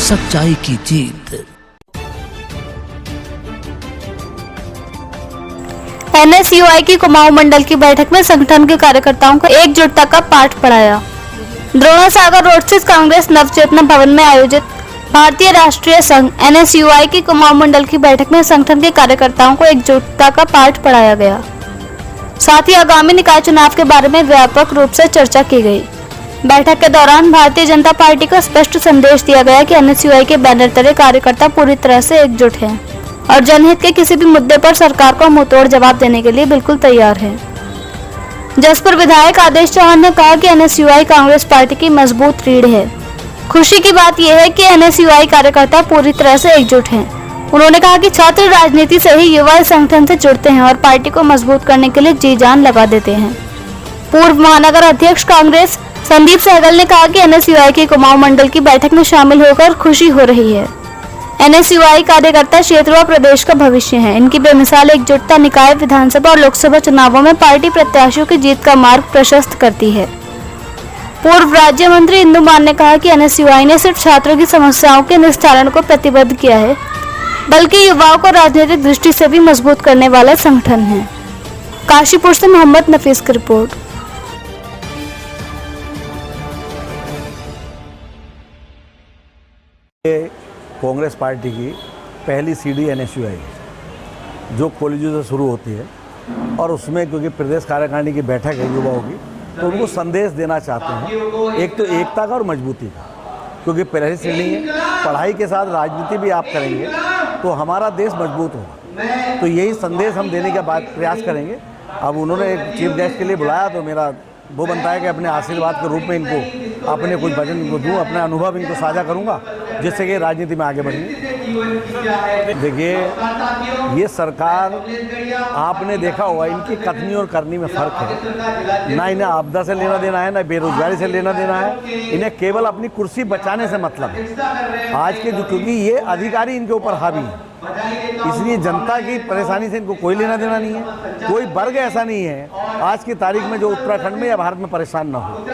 सच्चाई की जीत। NSUI की कुमाऊं मंडल की बैठक में संगठन के कार्यकर्ताओं को एकजुटता का पाठ पढ़ाया। द्रोणा सागर रोड स्थित कांग्रेस नवचेतना भवन में आयोजित भारतीय राष्ट्रीय संघ NSUI की कुमाऊं मंडल की बैठक में संगठन के कार्यकर्ताओं को एकजुटता का पाठ पढ़ाया गया। साथ ही आगामी निकाय चुनाव के बारे में व्यापक रूप से चर्चा की गई। बैठक के दौरान भारतीय जनता पार्टी का स्पष्ट संदेश दिया गया कि NSUI के बैनर तले कार्यकर्ता पूरी तरह से एकजुट हैं और जनहित के किसी भी मुद्दे पर सरकार को मुंहतोड़ जवाब देने के लिए बिल्कुल तैयार है। जसपुर विधायक आदेश चौहान ने कहा कि NSUI कांग्रेस पार्टी की मजबूत रीढ़ है। खुशी की बात यह है कि NSUI कार्यकर्ता पूरी तरह से एकजुट हैं। उन्होंने कहा कि छात्र राजनीति से ही युवा संगठन से जुड़ते हैं और पार्टी को मजबूत करने के लिए जी जान लगा देते हैं। पूर्व महानगर अध्यक्ष कांग्रेस संदीप सहगल ने कहा कि NSUI की कुमाऊं मंडल की बैठक में शामिल होकर खुशी हो रही है। NSUI कार्यकर्ता क्षेत्र व प्रदेश का भविष्य है। इनकी बेमिसाल एकजुटता निकाय, विधानसभा और लोकसभा चुनावों में पार्टी प्रत्याशियों की जीत का मार्ग प्रशस्त करती है। पूर्व राज्य मंत्री इंदु मान ने कहा कि NSUI ने सिर्फ छात्रों की समस्याओं के निस्तारण को प्रतिबद्ध किया है, बल्कि युवाओं को राजनीतिक दृष्टि से भी मजबूत करने वाला संगठन है। काशीपुर से मोहम्मद नफीस की रिपोर्ट। कांग्रेस पार्टी की पहली सीडी NSUI जो कॉलेजों से शुरू होती है और उसमें क्योंकि प्रदेश कार्यकारिणी की बैठक है युवाओं की, तो उनको संदेश देना चाहते हैं, एक तो एकता का और मजबूती का, क्योंकि पहली श्रेणी है, पढ़ाई के साथ राजनीति भी आप करेंगे तो हमारा देश मजबूत होगा। तो यही संदेश हम देने का प्रयास करेंगे। अब उन्होंने एक चीफ गेस्ट के लिए बुलाया तो मेरा वो बनता है कि अपने आशीर्वाद के रूप में इनको अपने कुछ भजन इनको दूँ, अपना अनुभव इनको साझा करूँगा जिससे कि राजनीति में आगे बढ़ेंगे। देखिए, ये सरकार आपने देखा होगा इनकी कथनी और करनी में फ़र्क है। ना इन्हें आपदा से लेना देना है, ना बेरोजगारी से लेना देना है। इन्हें केवल अपनी कुर्सी बचाने से मतलब है आज के, जो क्योंकि ये अधिकारी इनके ऊपर हावी है, इसलिए जनता की परेशानी से इनको कोई लेना देना नहीं है। कोई वर्ग ऐसा नहीं है आज की तारीख में जो उत्तराखंड में या भारत में परेशान ना हो।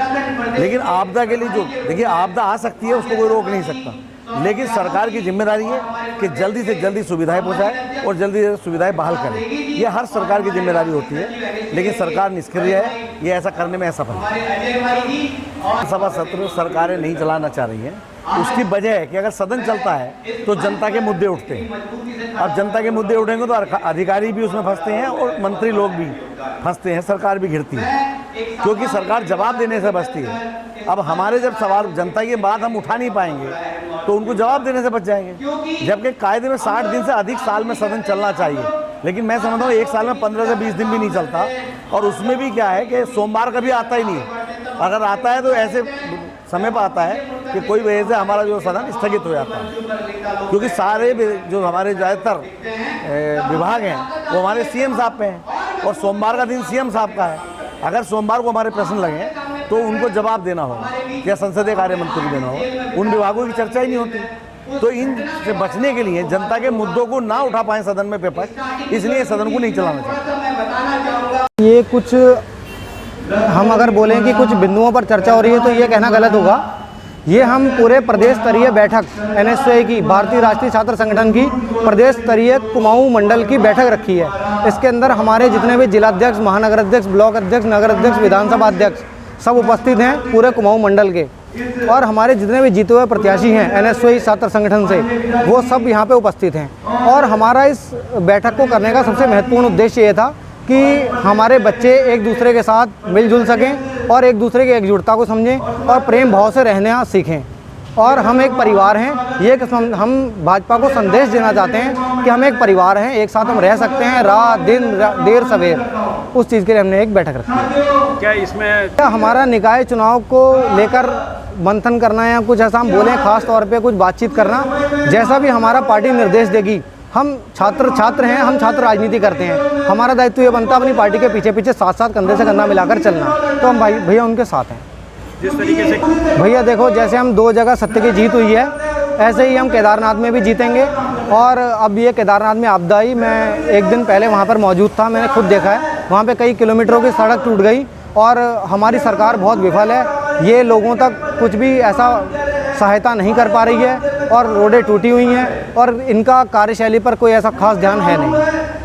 लेकिन आपदा के लिए जो देखिए आपदा आ सकती है उसको कोई रोक नहीं सकता, लेकिन सरकार की जिम्मेदारी है कि जल्दी से जल्दी सुविधाएं पहुंचाए और जल्दी से सुविधाएं बहाल करे। ये हर सरकार की जिम्मेदारी होती है, लेकिन सरकार निष्क्रिय है, ये ऐसा करने में असफल है। सभा सत्र सरकारें नहीं चलाना चाह रही हैं। उसकी वजह है कि अगर सदन चलता है तो जनता के मुद्दे उठते हैं। अब जनता के मुद्दे उठेंगे तो अधिकारी भी उसमें फंसते हैं और मंत्री लोग भी फंसते हैं, सरकार भी घिरती है, क्योंकि सरकार जवाब देने से बचती है। अब हमारे जब सवाल जनता की बात हम उठा नहीं पाएंगे तो उनको जवाब देने से बच जाएंगे। जबकि कायदे में 60 दिन से अधिक साल में सदन चलना चाहिए, लेकिन मैं समझता हूँ एक साल में 15 से 20 दिन भी नहीं चलता। और उसमें भी क्या है कि सोमवार कभी आता ही नहीं है। अगर आता है तो ऐसे समय पर आता है कि कोई वजह से हमारा जो सदन स्थगित हो जाता है, क्योंकि सारे जो हमारे ज़्यादातर विभाग हैं वो हमारे CM साहब पे हैं और सोमवार का दिन CM साहब का है। अगर सोमवार को हमारे प्रश्न लगे तो उनको जवाब देना होगा या संसदीय कार्य मंत्री देना होगा, उन विभागों की चर्चा ही नहीं होती। तो इन से बचने के लिए जनता के मुद्दों को ना उठा पाए सदन में विपक्ष, इसलिए सदन को नहीं चलाना चाहिए। ये कुछ हम अगर बोलें कि कुछ बिंदुओं पर चर्चा हो रही है तो ये कहना गलत होगा। ये हम पूरे प्रदेश स्तरीय बैठक NSUI की, भारतीय राष्ट्रीय छात्र संगठन की प्रदेश स्तरीय कुमाऊं मंडल की बैठक रखी है। इसके अंदर हमारे जितने भी जिलाध्यक्ष, महानगर अध्यक्ष, ब्लॉक अध्यक्ष, नगर अध्यक्ष, विधानसभा अध्यक्ष सब उपस्थित हैं पूरे कुमाऊं मंडल के, और हमारे जितने भी जीते हुए प्रत्याशी हैं NSUI छात्र संगठन से वो सब यहाँ पे उपस्थित हैं। और हमारा इस बैठक को करने का सबसे महत्वपूर्ण उद्देश्य ये था कि हमारे बच्चे एक दूसरे के साथ मिलजुल सकें और एक दूसरे की एकजुटता को समझें और प्रेम भाव से रहना सीखें। और हम एक परिवार हैं, ये हम भाजपा को संदेश देना चाहते हैं कि हम एक परिवार हैं, एक साथ हम रह सकते हैं रात दिन देर सवेर। उस चीज़ के लिए हमने एक बैठक रखी है। क्या इसमें हमारा निकाय चुनाव को लेकर मंथन करना या कुछ ऐसा हम बोलें खास तौर पे कुछ बातचीत करना, जैसा भी हमारा पार्टी निर्देश देगी। हम छात्र हैं, हम छात्र राजनीति करते हैं, हमारा दायित्व ये बनता है अपनी पार्टी के पीछे पीछे साथ साथ कंधे से कंधा मिलाकर चलना। तो हम भैया उनके साथ हैं। जिस तरीके से भैया देखो, जैसे हम 2 जगह सत्य की जीत हुई है, ऐसे ही हम केदारनाथ में भी जीतेंगे। और अब ये केदारनाथ में आपदा आई, मैं एक दिन पहले वहाँ पर मौजूद था, मैंने खुद देखा है, वहाँ पे कई किलोमीटरों की सड़क टूट गई और हमारी सरकार बहुत विफल है। ये लोगों तक कुछ भी ऐसा सहायता नहीं कर पा रही है और रोडें टूटी हुई हैं और इनका कार्यशैली पर कोई ऐसा खास ध्यान है नहीं।